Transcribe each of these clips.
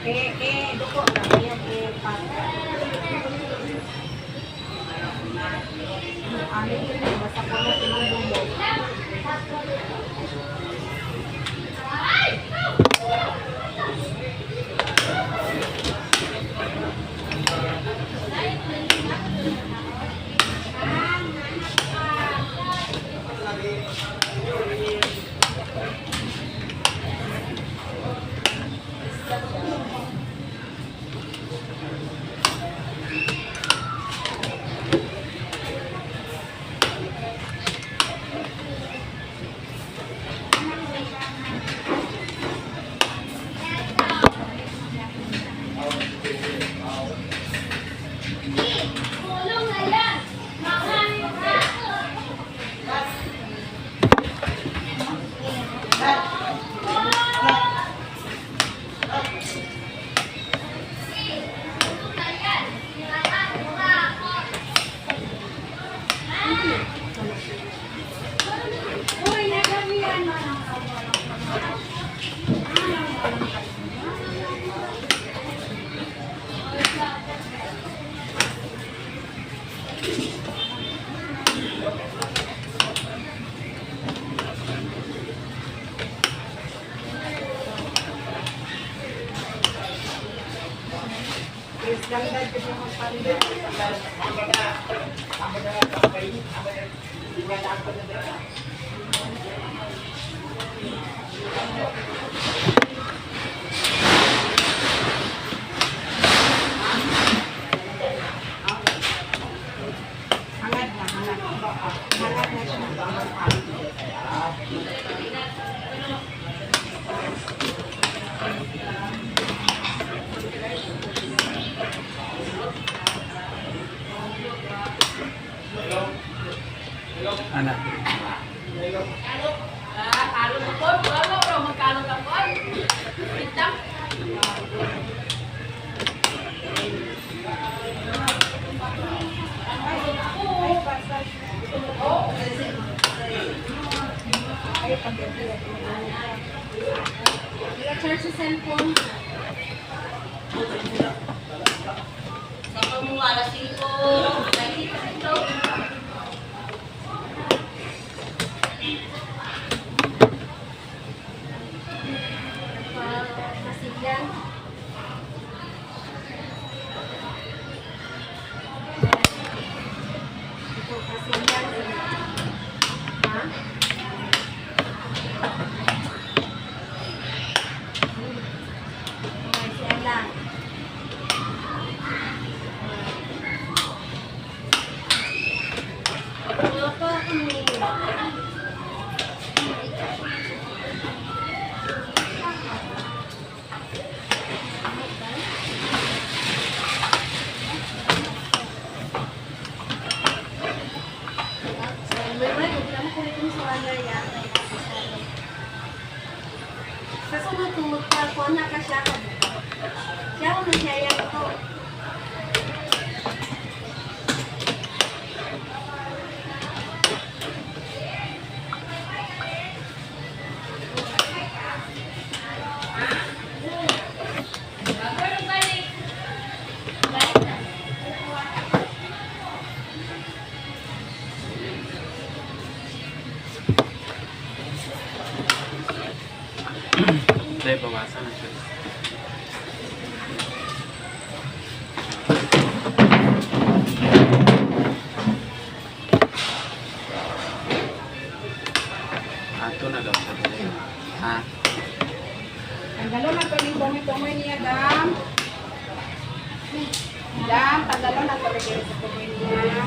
Duko lang yan, pata. Ano yun, basta ko na sinulog. Anak. Charge sa cellphone. Sa pamumuala 5. Nakikita ito. Masiglan. Ito masiglan. Ha? Sa sunod-sunod ka, kung nakasya ka dito. Siya ako nagyayang ito. Tayo bawasan na siya. Ato na daw sa dali. Ha? Tanggalon na ito yung bumi-bumi niya, Dam. Dam, tanggalon na ito yung bumi niya.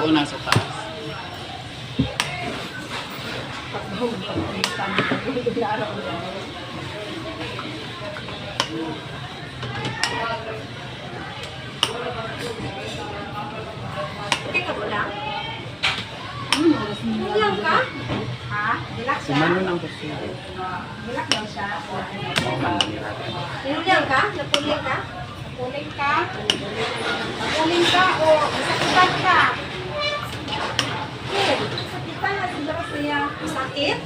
doon na sa taas. Okay ka ba lang? Ilang ka? Ha? Relax siya. Sumano lang gusto. Relax daw siya. Ilang ka? Napulihan ka? Puling ka. Puling ka o masakitan ka. Okay. Masakitan na siguro siya. Sakit?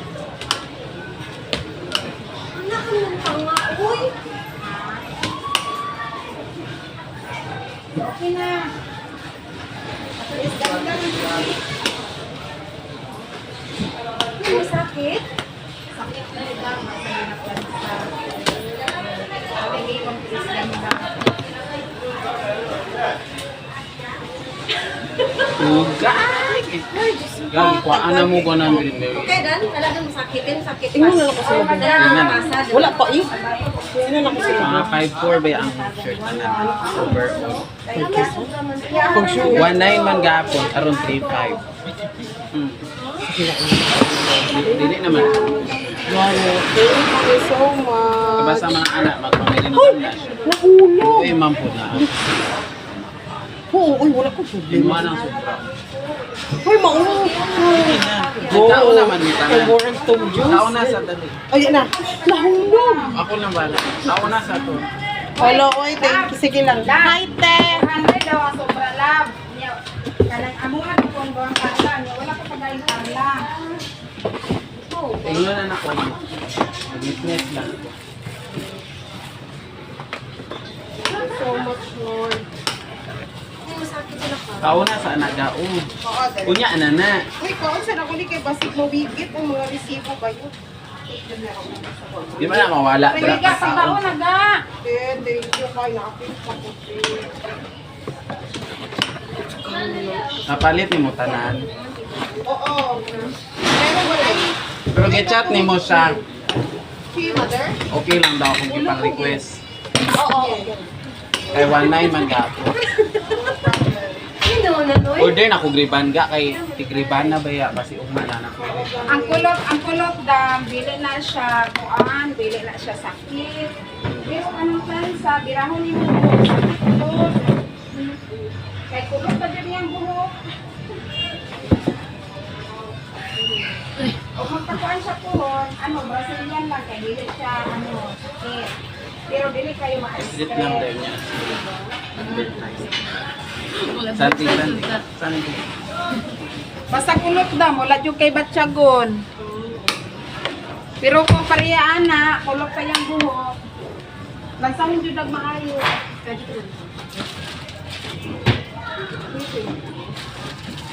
Anak ka ng tanga, uy! Okay na. Please, ganda ng sakit. May sakit? Sakit na rin lang. Masaya na plan sa... Sabi ko, please, ganda. Ugay! Gagi, kuhaan na mo ko ng bilin. Okay, Dan. Talagang masakitin. Sakit pa. Tingnan na lang ko sila. Talagang mapasa. Wala pa eh. Tingnan ako sila. Mga 5'4 ba ang shirt na na over? Pag sure. 1'9 man gapon, around 3'5. Dili naman. Wow. Thank you so much. Kabasa mga anak, magpamili naman na siya. Nahulog. Uy, mampo na. Oo, uy, wala ko problema. Lima ng sobra. Uy, maulog. Tao naman ni I tanan. more and told you. Tao na sa dali. Ayan na. Nahulog. Ako lang bala. Tao na sa to. Hello, oy, thank you. Sige lang. Hi, te. 100 daw ang sobra lab. Kanang amuhan kung bawang kanta niya. Wala ka pagaling kanta. Tingnan na ako. Mag-witness lang. So much, Lord. May masakit sila ka. Tao na sa anak daon. Oo, dali. Kunya na na. Uy, kaon sa nakuli kay Basig mabigit ang mga resibo ba yun? Di ba na mawala? Nagiga sa baon na ga. Thank you kay Apil sa puti. Napalit ni mo tanan. Oo. Pero wala eh. Pero get-chat ni mo siya. Si mother? Okay lang daw kung ipang-request. Oo. Kay 1'9 man gapon. Sino na, Noy? Order na ko griban ga kay tigriban na baya kasi ugma na na. Ang kulot dam, bili na siya kuan, bili na siya sakit. Pero anong plan sa birahon ni mo sakit kulot. Kay kulot pa dyan yung buhok. O magpakuan siya puhon, Brazilian lang, kay dili siya, sakit. Pero dili kayo Street lang daw ma-stress. niya. Advertise. Santi. Santi. Basta kulot dam, wala dyan kay Batsagon. Pero kung parehaan na, kulot pa yung buhok. Lansang dyan nagmaayo.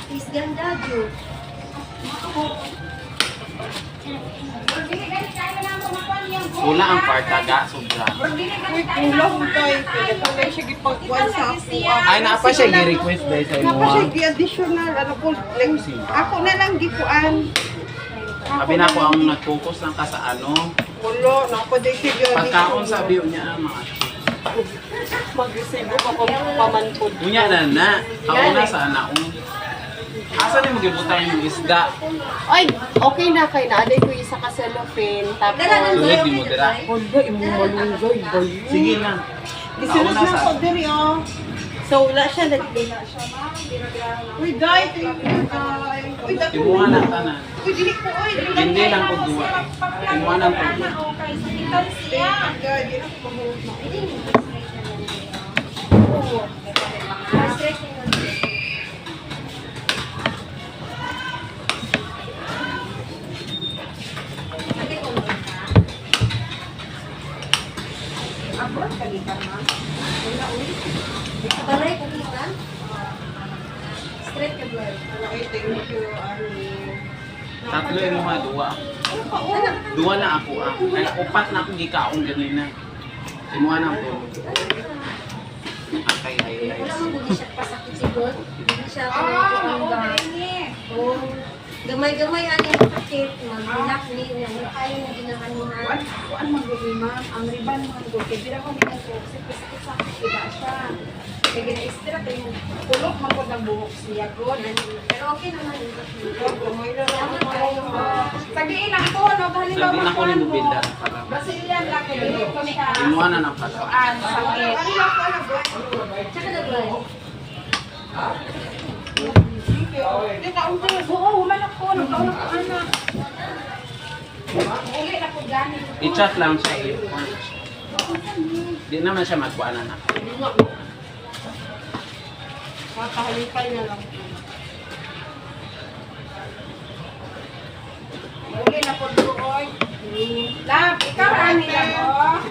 Is ganda, Ju. Wala ang partaga sobra. Uy, kulang kay. Kaya siya gipagkuhan sa ako. Ay na pa siya gi-request dahil sa imo. Napa siya gi-additional. Ano po, like, ako na lang gipuan. Sabi na ko ang nag-focus lang ka sa ano. Wala, napa din siya gi-additional. Pagkaon sa view niya mga. Mag-receive ko pa pamanpod. Unya na. Ako na sa anak ko. Asa ni magibutang yung isda? Ay, okay na kay na. Aday ko isa ka cellophane. Tapos, Dala ng Sulod di mo dira. Wala, imo malunggay ba yun? Sige lang. Gisunod Ako na na sa ko diri oh. So wala siya nagbili. Uy, guys, thank you guys. Uy, dako. Imuha na tanan. Uy, dili ko oy, dili ko. Hindi lang kung duwa. Imuha na po. Thank you guys, dili ko mahulog na. Stress na yun. Sakit ko ba ka? Abot kalitan ma. Balay ko kita? Stress ka ba? Ay, thank you, Ari. Tatlo yung mga duwa. Duwa na ako ah. Kaya upat na ako gikaon ganina. Imuha na po. Akay highlights. Wala mo hindi siya pasakit siguro. Hindi siya Oh, gamay-gamay ani ang sakit. Mag-relax ni na kayo na ginaanuhan. Kuan magulima, ang riban mga gulke. Dira ko nila ko sakit sa kita siya. sige na istra tayo kulok man ko ng buhok siya ko. Pero okay naman yun. Sagiin lang ko, no? Halimbawa, Sabi na ko ni Mubinda. Basilyan lang ko dito ko siya. Imuha na ng pala. Kuan, sakit. Tsaka nag-blind. Di ka unti. Oo, human ako. Nagkaunang ko anak. Uli na ko gani. I-chat lang siya. Di naman siya magkuanan na. Kakahalipay na lang. Uli na ko doon. Lab, ikaw ani na mo.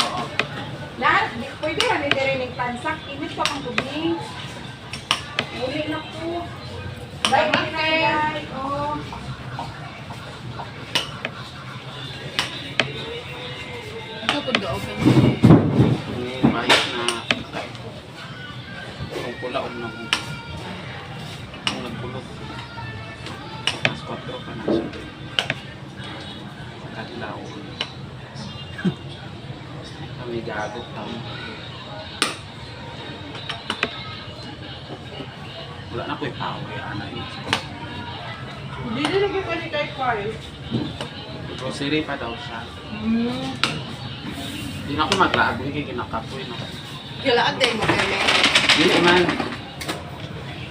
Lab, pwede ani din ng tansak. Init pa kang tubig. Uli na ko. Bye, bye. Oh. Ito po open. May mahit na kung pula o na kung nagpulot. Mas 4 pa na siya. Katlaw. Kami gagok tamo. Wala na ko yung power. Anak yun. Hindi din lagi pa ni kay Carl. Grocery pa daw siya. Hindi na ako maglaagay kay kinakapoy na. Kilaan din mo kay May. Hindi man.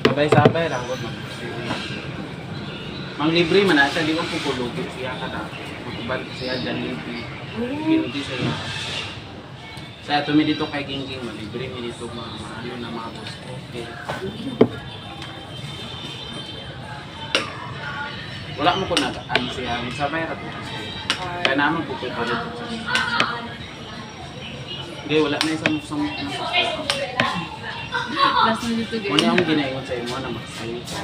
Sabay-sabay lang. Huwag mang libre man na siya. Di ko pupulugin siya ka na. Magkabalik siya dyan libre. Ginuti siya. Sa ito mi dito kay Gingging. Malibre mi dito ano na mga boss ko. Okay. Wala mo ko ano siya. Sabay ra po siya. Kaya naman pupul pa dito. Hindi, wala na isang samok na sa Last na dito guys. Muna akong ginayon sa imo na magsayo ka.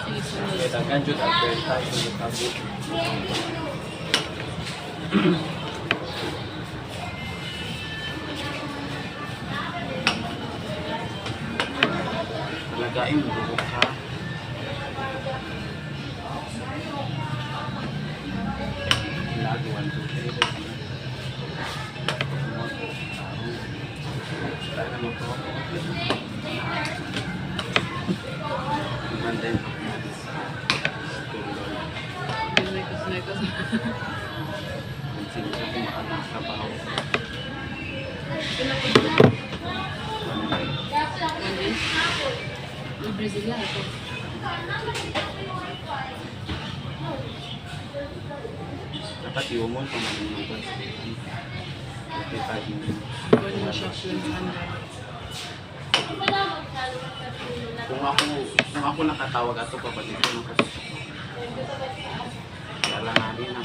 Sige, sunod. Kaya tagan jud advertise ng tabo. Talagain mo buhok ka. Lagi 1, 2, 3. Tayo mo to. Mandan. Sinay-kus. Sige siya kung makakatrabaho. One day. May Brazilian ito. Dapat iumon pa man yung mga okay, pwede mo. Pwede mo siya 100. Kung ako nakatawag ato pa pag ito ng kasi. Kaya lang namin na.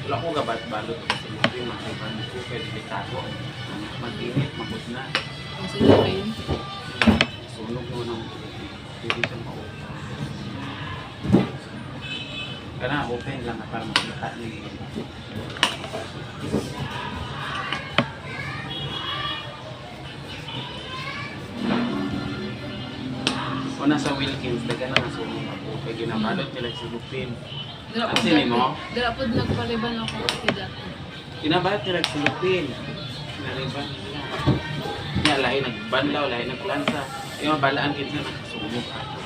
Wala ko gabat-balot kasi yung makaiban ko kaya delikado. Mag-init, mabot na. Ang sila kayo. Sunog mo ng hindi siya ma-open. Kaya open lang na para makita niyo. O nasa Wilkins, daga na nga sunog ako. Kaya ginabalot nila si Lupin. Ang sinin mo? Dala po nagpaliban ako kay dati. Ginabalot nila si Lupin. Naliban nila. Nga, lahi nagbanlaw, lahi nagplansa. Yung mabalaan kinsa nakasunog ako.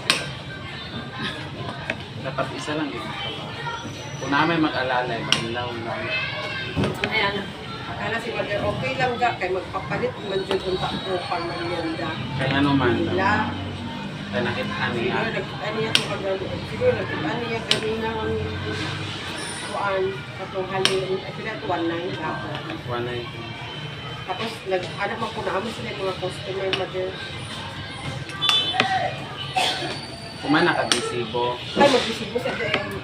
Dapat isa lang din. Kung namin mag-alalay, banlaw lang. Ayan. Akala si Mother, okay lang ga. Kay magpapalit man dyan kung takupan man yan da. Kaya ano man. Wala. Kaya nakita niya. Siguro nagkita niya ito kagano. Siguro nagkita niya ganina ang kuan. Katong halin. Ay pila ito 1.9 ako. Wanay. Tapos ano man po naman sila yung mga customer Mother. Kung man nakag-resibo. Ay magbisibo sa dahil.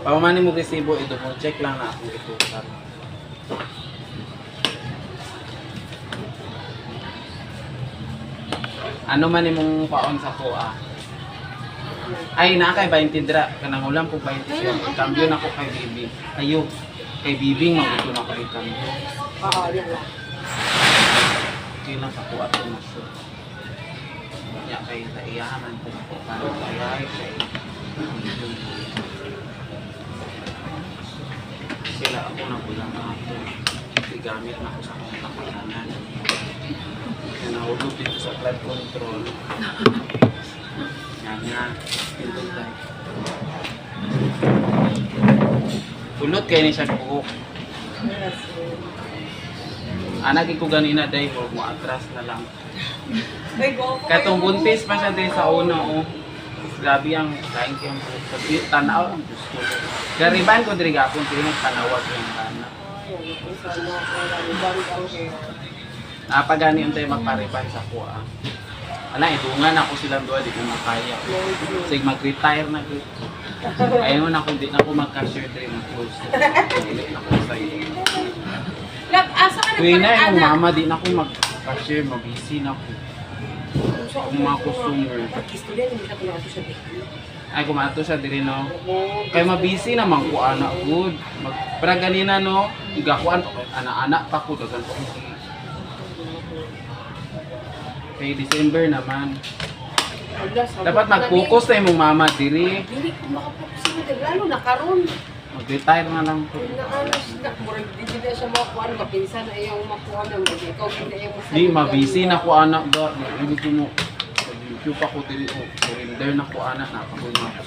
Pamamani mo resibo, ito mo. Check lang na kung ito. Ano man imong paon sa kuha? Ay, na kay 20 dra. Kanang ulam ko 20 siya. Cambio na ko kay Bibing. Ayo, kay Bibing magusto na ko i-cambio. Oo, yan lang. Okay lang sa kuha ko na siya. Ya kay taiyahan ko ko para kay sila ako na ulam ako. gamit na ako sa akong kapakanan. Kaya nahulog dito sa flood control. Yan nga. Ito tayo. Kulot kayo ni siya buhok. Yes. Anak ko ganina dahil mo atras na lang. Ay, go po Katong kayo. buntis pa siya din sa una, oh. Grabe ang kain ko yung sabi, tanaw ang Diyos ko. Gariban ko diri gapon kaya tanawag yung kana. Ay, kung saan ako, ibang ang hair. Napagani yung tayo magpariban sa kuha. Ala, idungan ako silang doon, di ko makaya. Sige, mag-retire na ko. Ayaw na ako, di na ako mag-cashier din ng close. Ulit na ako sa'yo. Lab, asa ka Kuya na, yung nagpag-anak? mama, di na ako mag-cashier, mabisi na ako. Ang mga customer. Pag-istorya, hindi na pinato siya dito. Ay, kumato siya diri, no? Kaya mabisi naman ko, anak, good. Para ganina, no? Igakuan, anak-anak pa ko, dagan ko. Kay December naman. Dapat mag-focus na yung mama diri. Dili ko makapokus mo lalo na karon. Mag-retire na lang ko. Naalas na murag di na siya makuha mapinsan na iyang makuha ng mga ikaw hindi iyang Di, mabisi na ko anak ba. Hindi ko mo. Mag-YouTube ako diri. Surrender na ko anak. Napakoy na ako.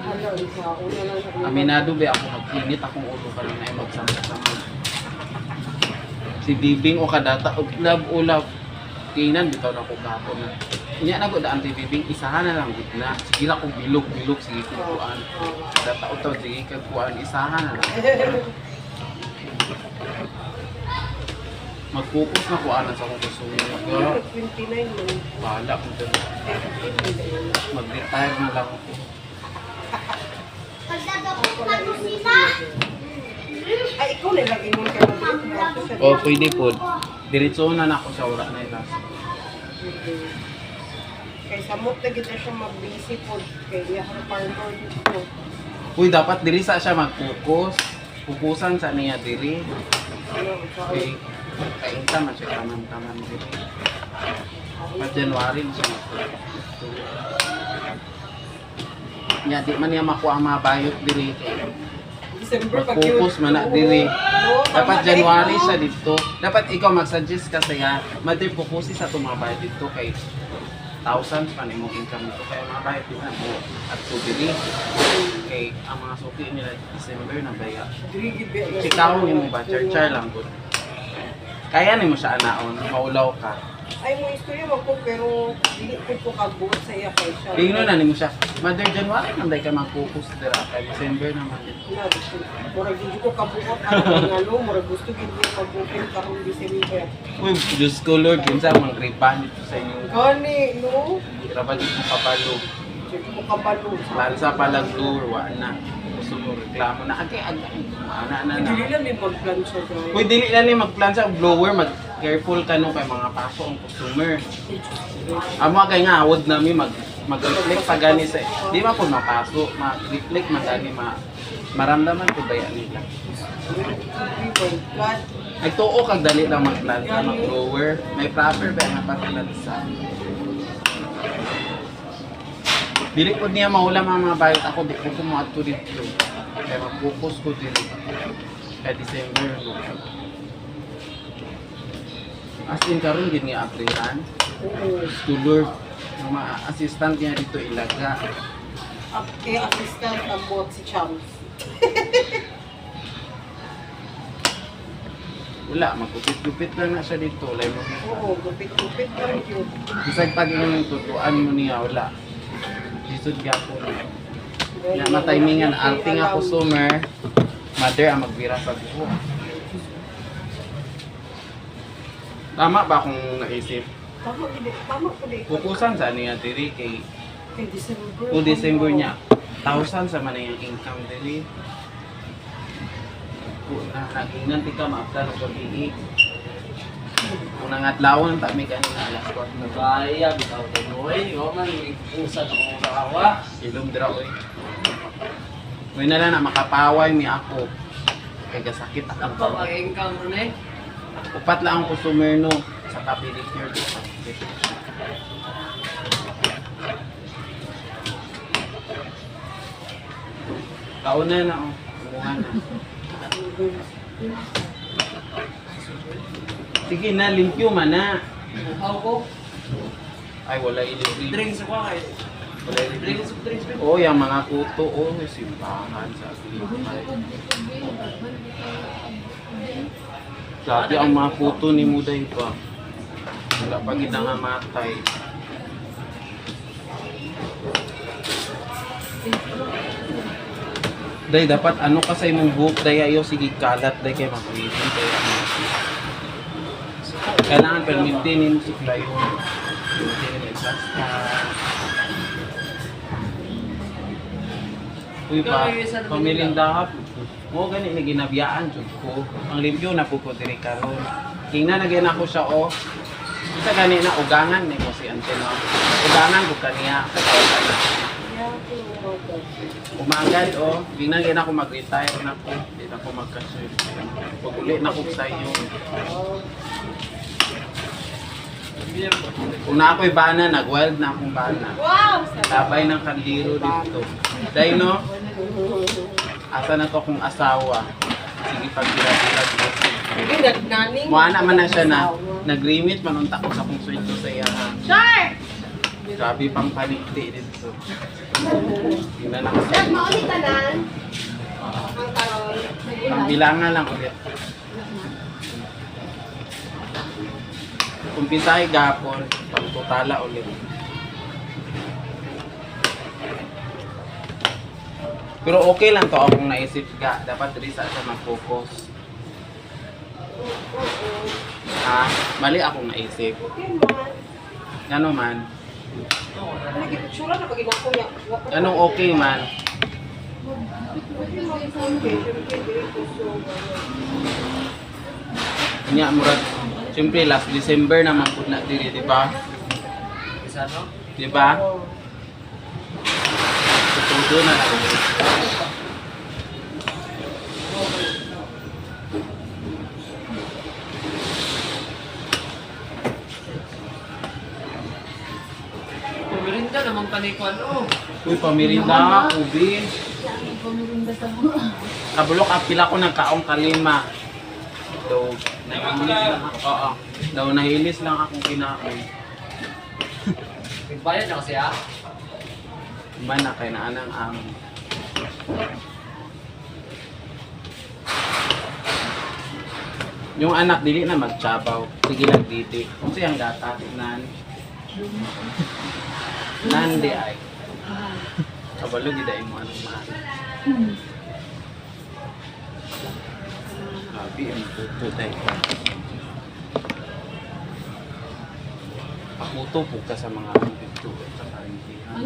Ano, isa, una lang sa Aminado ba ako mag-init akong ulo ka lang ay magsama-sama. Si Bibing o kadata, ulab-ulab. Kainan, bitaw na ko gapon na. Inya na ko daan si Bibing, isahan na lang gitna. Sige lang kung bilog-bilog, sige kung kuhaan. Data o to, sige kung kuhaan, isahan na lang. Mag-focus na kuhaan sa kong gusto niya. 29 man. Bahala ko dito. Mag-retire na lang ako. Ay, ikaw na lagi mo kayo mag-ibig. O, pwede po. Diretso na ako sa oras na ilas. Kay samot na kita siya mag-busy po. Kay iya ka farmer dito. Uy, dapat diri sa siya mag-focus. Pupusan sa niya diri. Ano, Okay. Kainta man siya taman-taman diri. Pa January na siya mag-focus. Nya, di man niya makuha ang mga bayot diri. December pag Mag-focus man na diri. Oo, Dapat tama January kayo. siya dito. Dapat ikaw mag-suggest ka saya. Mother, focusin sa tumabay dito kay thousands pa ni mong income dito. Kaya mga bayad din na mo. At so diri. Kay ang mga suki nila December na baya. Dirigid ba yan? Sikaw ni mo ba? Char-char lang po. Kaya ni mo siya anaon. Maulaw ka. Ay, mo istorya mo po, pero dili ko kabuot sa iya kay siya. Tingnan na ni mo siya. Mother, January nanday ka mag-focus dira. Kay December naman din. Na, murag hindi ko kabuot ano, murag gusto gid ko kabuot karong December. Uy, Diyos ko Lord. Kinsa mong gripan dito sa inyo. Gani, no? Trabaho dito kapalo. Check mo kabalo. Balsa palag tour, wa na. Gusto mo reklamo na agay-agay. Ana na. Dili lang may mag-plan siya, guys. Uy, dili na ni mag-plan sa blower, mag-careful ka no kay mga paso ang customer. Amo kay nga awod nami mag-reflect pa gani sa di man pud mapaso, mag-reflect man gani maramdaman ko ba yan nila. God, Nagtuo kag dali lang mag-plan sa mag-blower. May proper ba nga patulad sa dili ko niya maulam ang mga bayot ako, di ko kumato dito. Kaya mag-focus ko dito. Kaya December, no. As in, karon gid nga aprilan. Tulor. Yung mga assistant niya dito ilaga. kay assistant ang bot si Chams. Wala, magkupit-kupit lang na siya dito. Wala mo. Oo, gupit-gupit lang yun. Bisag pag yung tutuan mo niya, wala. Lisod ka po. Na matimingan, alting ako summer. Mother ang magbira sa buho. Tama ba akong naisip? Tama ko din. Pupusan sa niya diri kay Kay December. o December niya. 1,000 sa man yung income diri. Nag-ingan ka maaptan og gabi. Kung nangatlawon ta mi kanina alas 4 na Kaya, bitaw ko noy. O man, usan ako ng kawa. ilom dira oy. May na lang na makapaway mi ako. Kay gasakit akong Ako, mag-income rin eh. Upat lang ang customer no sa pedicure dito. Kauna na oh. Kumuha na. Sige na, limpyo man na. How ko? Ay, wala ilibre. Drinks ako kay. Wala ilibre. Drinks. Oh, yung mga kuto, oh, simbahan sa Pilipay. Sabi ang mga kuto ni Muday pa. Wala pa gina nga matay. Day, dapat ano ka sa imong buhok, day ayo sige kalat, day kay makulitin. Kailangan permitin mo si Clayo. Permitin mo i-basta. Uy pa, pamilindahap. Mo gani na ginabiyaan jud ko. Ang limpyo na po ko diri karon. Tingnan na gyud ako siya oh. Isa gani na ugangan ni mo si Anteno. Ugangan ko kaniya. Umagal oh, tingnan gyud ako mag-retire na ko. Di na ko magka-shoot. Paguli na ko sa iyo. Kung na ako'y bana, nag-wild na akong bana. Wow! Sabay ng kandiro dito. Dahil no, asa na to akong asawa. Sige pag-bilag mo. Hindi, nagnaning. Muha naman na siya na. Nag-remit, manunta ko sa kong sweldo sa iya. Sure! Grabe pang panikti dito. Tingnan lang Sir, sa maulit ka na. ang bilangan lang ulit. Kumpisahe gapon, pagtutala ulit. Pero okay lang to akong naisip ka. Dapat rin sa siya mag-focus. Ha? Mali akong naisip. Ano man? Sura na pag inako niya. Anong okay man? Nya murag siyempre last December naman pud na diri, di ba? Isa no? Di ba? Tutudo na lang. Pumirinda naman panikuan oh. Uy, pamirinda, ubi. Kabulok, pila ko nagkaong kalima. Daw, nahilis lang ako. Oo. Daw, nahilis lang akong kinaon. Nagbayad na kasi ah. Iba na kay naanang ang... Yung anak, dili na magtsabaw. Sige lang diti. Kung siyang gata, nan. Nan di ay. Kabalo, gidain mo anong mahal. Sabi, ang puto tayo. Pakuto po ka sa mga pito sa karintihan.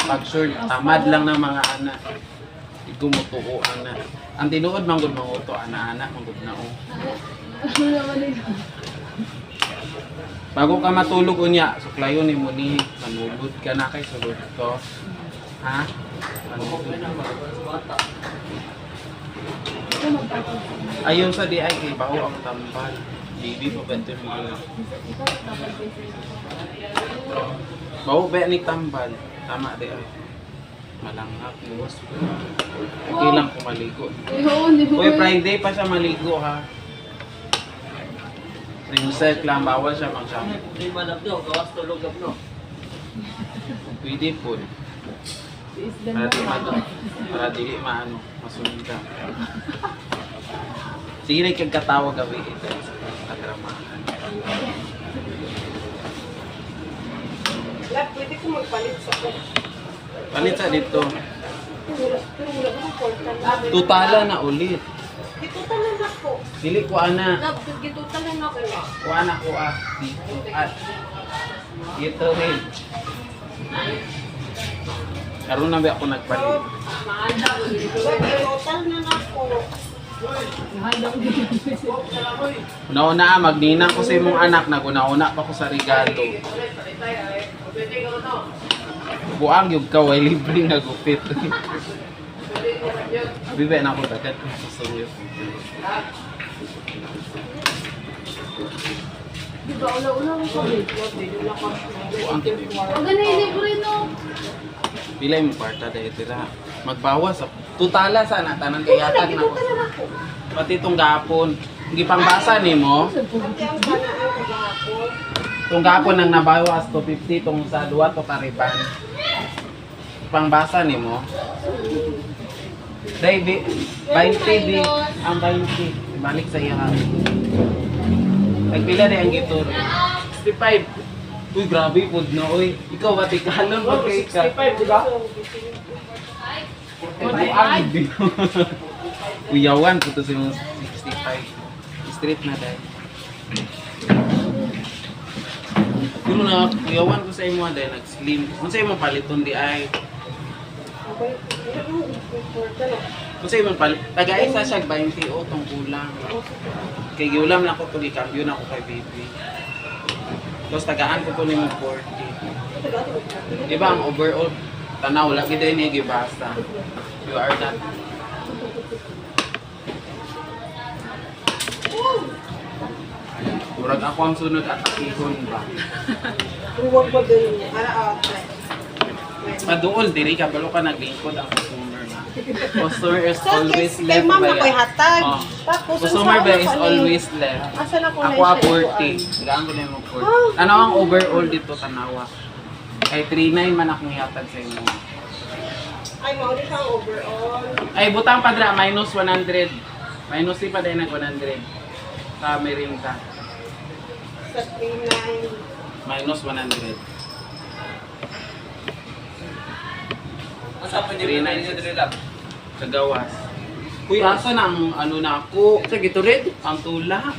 Pag sure, tamad lang ng mga anak. Di ko mutuo anak. Ang tinuod, manggod manguto, anak-anak, manggod na o. Bago ka matulog unya, suklayo ni mo ni, manulod ka na kay sulod ko. Ha? Manulod na Bata. Ayaw sa di ay kay baho ang tambal. Baby pa ba ito yung mga baho ba ni tambal? Tama di ay. Malanghap mo. Okay lang kung maligo. Uy, Friday pa siya maligo ha. Rimset lang, bawal siya mag-shampoo. Di manap no, gawas tulog up no. Pwede po. Para dili maano, masunod ka. Sige na kagkatawa gabi ito sa kagramahan. Lab, pwede ko magpalit sa ko. Palit sa dito. Pero wala ko portal. Tutala na ulit. Dito tanan ako. Dili ko ana. Lab, dito tanan ako. Ko ana ko dito at dito rin. Karon na ba ako nagpalit? Total na ako. Una-una magninang ko sa imong anak, naguna-una pa ko sa regalo. Buang yung kaway libre nga gupit. Bibe na ako dagat kung susuyo. Diba, ula-ula ko sabi. Buang kini. Huwag na ilibre no. Pila yung kwarta dahil tira. Magbawas. Tutala sana tanan kay yatag na ko. Pati itong gapon. Gipangbasa nimo. Pati ang sana ang kagahapon. Tung gapon nang nabawas to 50 tong sa duwa to kariban. Pangbasa nimo. Day 20 di ang 20 balik sa iya. Nagpila day ang gitur. 65. Uy, grabe pud no oy. Ikaw ba tikalon ba kay ka? 65, di ba? Uyawan po to sa mga 65. Straight na dahil. Pero na, uyawan ko sa imo dahil nag-slim. Kung sa imong paliton di ay. Kung sa imong paliton, taga-isa siya 20 o tong kulang. Kay giulam na ako to, gikambyo na ako kay baby. Tapos tagaan ko to ni mo 40. Diba ang overall, tanaw, lagi din niya gibasa. You are not. Murag ako ang sunod at akihon ba? Huwag ko din niya. Para Maduol, diri ka, pero ka naglingkod ang customer. Customer is always Kay left ma'am ba na ko'y yan? hatag. Oh. Tapos Customer ba is always left. Asa na ko na Ako ang 40. Gaan ko na yung 40. Ano ang overall dito, tanawa? Ay 39 man akong ihatag sa inyo. Ay, mauli kang overall. Ay, butang padra, minus 100. Minus si pa din nag 100. Sa merinda. Sa 39. Minus 100. Asa pa niyo rin dito lang? Sa gawas. Uy, asa na ang ano na ako? Sa giturid? Ang tula.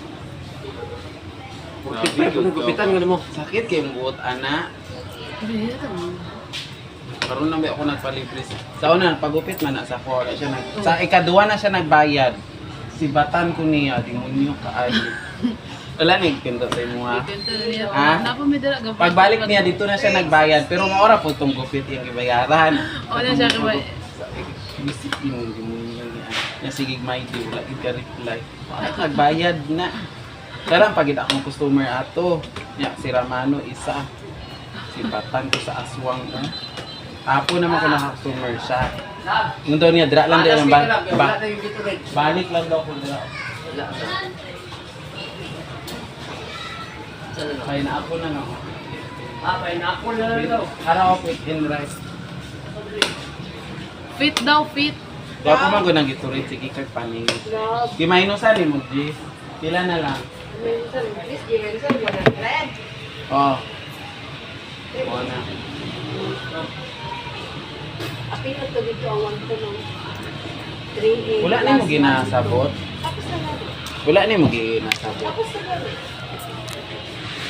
Gupit mo, gupitan nga mo. Sakit kay buot ana. Karon na ba ako nagpalibre sa una pagupit man na sa ko siya sa ikaduha na siya nagbayad. Si batan ko niya demonyo kaayo. Wala ning pinto sa imo ha. Ha? Pagbalik niya dito na siya nagbayad pero maora po tong gupit yung ibayaran. Wala siya kabay. Bisip yung demonyo niya. Ya sige may di wala gid ka reply. Nagbayad na. Karang pagid akong customer ato. Ya si Ramano isa. Si batan ko sa aswang ko. Apo naman ko na customer siya. Nung daw niya, dra lang din ang Wala na yung giturid. balik lang daw ko dra. Wala. Saan na? Kaya na ako na no. Kaya na ako na lang daw. Araw with in rice. Fit daw, fit. Daw ko man ko nang giturid, sige kay paning. Di minusan ni mo, G. Pila na lang. Minsan, please, minsan, 100. Oh. Oo na. Apin na to dito ang 1 to ng 3A. Wala ni mo ginasabot. Tapos na lang. Wala ni mo ginasabot. Tapos na lang.